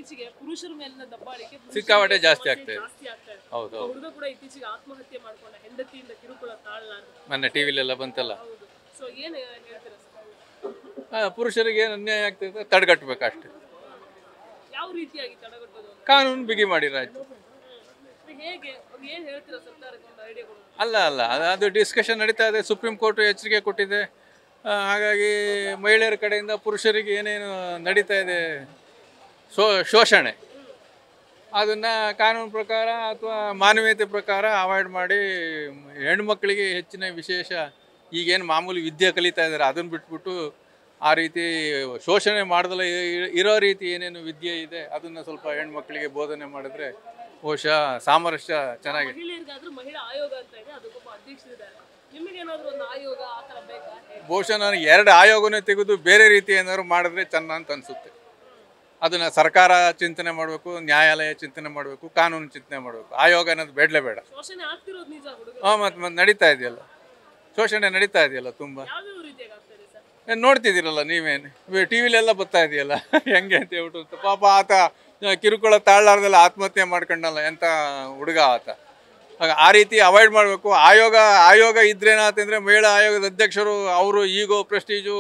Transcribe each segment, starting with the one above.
ಇತ್ತೀಚೆಗೆ ಪುರುಷರ ಮೇಲಿನ ದಬ್ಬಾಳಿಕೆ ಸಿಕ್ಕಾಪಟ್ಟೆ ಜಾಸ್ತಿ ಆಗ್ತಾ ಇದೆ. ಹೌದು ಹೌದು. ಹುಡುಗ ಕೂಡ ಇತ್ತೀಚೆಗೆ ಆತ್ಮಹತ್ಯೆ ಮಾಡ್ಕೊಂಡ ಹೆಂಡತಿಯಿಂದ ಕಿರುಕುಳ ತಾಳಲಾರದು. ಮೊನ್ನೆ ಟಿವಿಲೆಲ್ಲ ಬಂತಲ್ಲ. ಹೌದು. ಸೊ ಏನು ಹೇಳ್ತೀರಾ ಸರ್? ಪುರುಷರಿಗೆ ಏನು ಅನ್ಯಾಯ ಆಗ್ತದೆ ತಡೆಗಟ್ಟಬೇಕು ಅಷ್ಟೇ. ಯಾವ ರೀತಿಯಾಗಿ ತಡೆಗಟ್ಟೋದು? ಕಾನೂನು ಬಿಗಿ ಮಾಡಿರಾಯ್ತು. ಹೇಗೆ ಏನು ಹೇಳ್ತೀರಾ ಸರ್ಕಾರಕ್ಕೆ ಒಂದು ಐಡಿಯಾ ಕೊಡೋದು? ಅಲ್ಲ ಅಲ್ಲ ಅದು ಡಿಸ್ಕಷನ್ ನಡೀತಾ ಇದೆ. ಸುಪ್ರೀಂ ಕೋರ್ಟ್ ಎಚ್ಚರಿಕೆ ಕೊಟ್ಟಿದೆ. ಹಾಗಾಗಿ ಮಹಿಳೆಯರ ಕಡೆಯಿಂದ ಪುರುಷರಿಗೆ ಏನೇನು ನಡೀತಾ ಇದೆ ಶೋಷಣೆ ಅದನ್ನು ಕಾನೂನು ಪ್ರಕಾರ ಅಥವಾ ಮಾನವೀಯತೆ ಪ್ರಕಾರ ಅವಾಯ್ಡ್ ಮಾಡಿ ಹೆಣ್ಮಕ್ಳಿಗೆ ಹೆಚ್ಚಿನ ವಿಶೇಷ ಈಗೇನು ಮಾಮೂಲಿ ವಿದ್ಯೆ ಕಲಿತಾ ಇದ್ದಾರೆ ಅದನ್ನು ಬಿಟ್ಬಿಟ್ಟು ಆ ರೀತಿ ಶೋಷಣೆ ಮಾಡ್ದಲ್ಲ ಇರೋ ರೀತಿ ಏನೇನು ವಿದ್ಯೆ ಇದೆ ಅದನ್ನು ಸ್ವಲ್ಪ ಹೆಣ್ಮಕ್ಳಿಗೆ ಬೋಧನೆ ಮಾಡಿದ್ರೆ ಬಹುಶಃ ಸಾಮರಸ್ಯ ಚೆನ್ನಾಗಿದೆ. ಮಹಿಳೆಯರಿಗಾದ್ರೂ ಮಹಿಳಾ ಆಯೋಗ ಅಂತ ಇದೆ, ಅದಕ್ಕೊಬ್ಬ ಅಧ್ಯಕ್ಷರಿದ್ದಾರೆ. ನಿಮಗೇನಾದ್ರೂ ಒಂದು ಆಯೋಗ ಆ ಥರ ಬೇಕಾ? ಬಹುಶಃ ನಾನು 2 ಆಯೋಗನೇ ತೆಗೆದು ಬೇರೆ ರೀತಿ ಏನಾದ್ರು ಮಾಡಿದ್ರೆ ಚೆನ್ನ ಅಂತ ಅನಿಸುತ್ತೆ. ಅದನ್ನು ಸರ್ಕಾರ ಚಿಂತನೆ ಮಾಡಬೇಕು, ನ್ಯಾಯಾಲಯ ಚಿಂತನೆ ಮಾಡಬೇಕು, ಕಾನೂನು ಚಿಂತನೆ ಮಾಡಬೇಕು. ಆಯೋಗ ಅನ್ನೋದು ಬೇಡಲೇ ಬೇಡ. ಶೋಷಣೆ ಆಗ್ತಿರೋದು ನಿಜ ಹುಡುಗರು? ಹಾಂ ಮತ್ತೆ ನಡೀತಾ ಇದೆಯಲ್ಲ, ಶೋಷಣೆ ನಡೀತಾ ಇದೆಯಲ್ಲ ತುಂಬ. ಯಾವ ರೀತಿಯಾಗಿ ಆಗ್ತದೆ ಸರ್? ನೋಡ್ತಿದ್ದೀರಲ್ಲ ನೀವೇನು, ಟಿ ವಿಲೆಲ್ಲ ಬರ್ತಾ ಇದೆಯಲ್ಲ ಹೆಂಗೆ ಅಂತ ಹೇಳ್ಬಿಟ್ಟು. ಪಾಪ ಆತ ಕಿರುಕುಳ ತಾಳಲಾರ್ದೆಲ್ಲ ಆತ್ಮಹತ್ಯೆ ಮಾಡ್ಕೊಂಡಲ್ಲ, ಎಂಥ ಹುಡುಗ ಆತ. ಆ ರೀತಿ ಅವಾಯ್ಡ್ ಮಾಡಬೇಕು. ಆಯೋಗ ಇದ್ರೇನಾತಂದರೆ ಮಹಿಳಾ ಆಯೋಗದ ಅಧ್ಯಕ್ಷರು ಅವರು ಈಗೋ ಪ್ರೆಸ್ಟೀಜು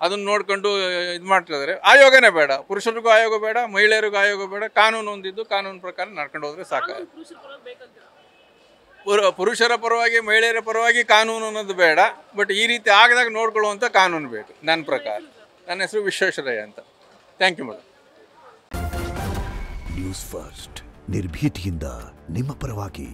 ಅದನ್ನು ನೋಡ್ಕೊಂಡು ಇದು ಮಾಡ್ತಿದ್ದಾರೆ. ಆಯೋಗನೇ ಬೇಡ, ಪುರುಷರಿಗೂ ಆಯೋಗ ಬೇಡ, ಮಹಿಳೆಯರಿಗೂ ಆಯೋಗ ಬೇಡ. ಕಾನೂನು ಹೊಂದಿದ್ದು ಕಾನೂನು ಪ್ರಕಾರ ನಡ್ಕೊಂಡು ಹೋದ್ರೆ ಸಾಕು. ಪುರುಷರ ಪರವಾಗಿ ಮಹಿಳೆಯರ ಪರವಾಗಿ ಕಾನೂನು ಅನ್ನೋದು ಬೇಡ, ಬಟ್ ಈ ರೀತಿ ಆಗದಾಗ ನೋಡ್ಕೊಳ್ಳುವಂಥ ಕಾನೂನು ಬೇಕು ನನ್ನ ಪ್ರಕಾರ. ನನ್ನ ಹೆಸರು ವಿಶ್ವೇಶ್ವರಯ್ಯ ಅಂತ. Thank you madam. News first ನಿರ್ಭೀತಿಯಿಂದ ನಿಮ್ಮ ಪರವಾಗಿ.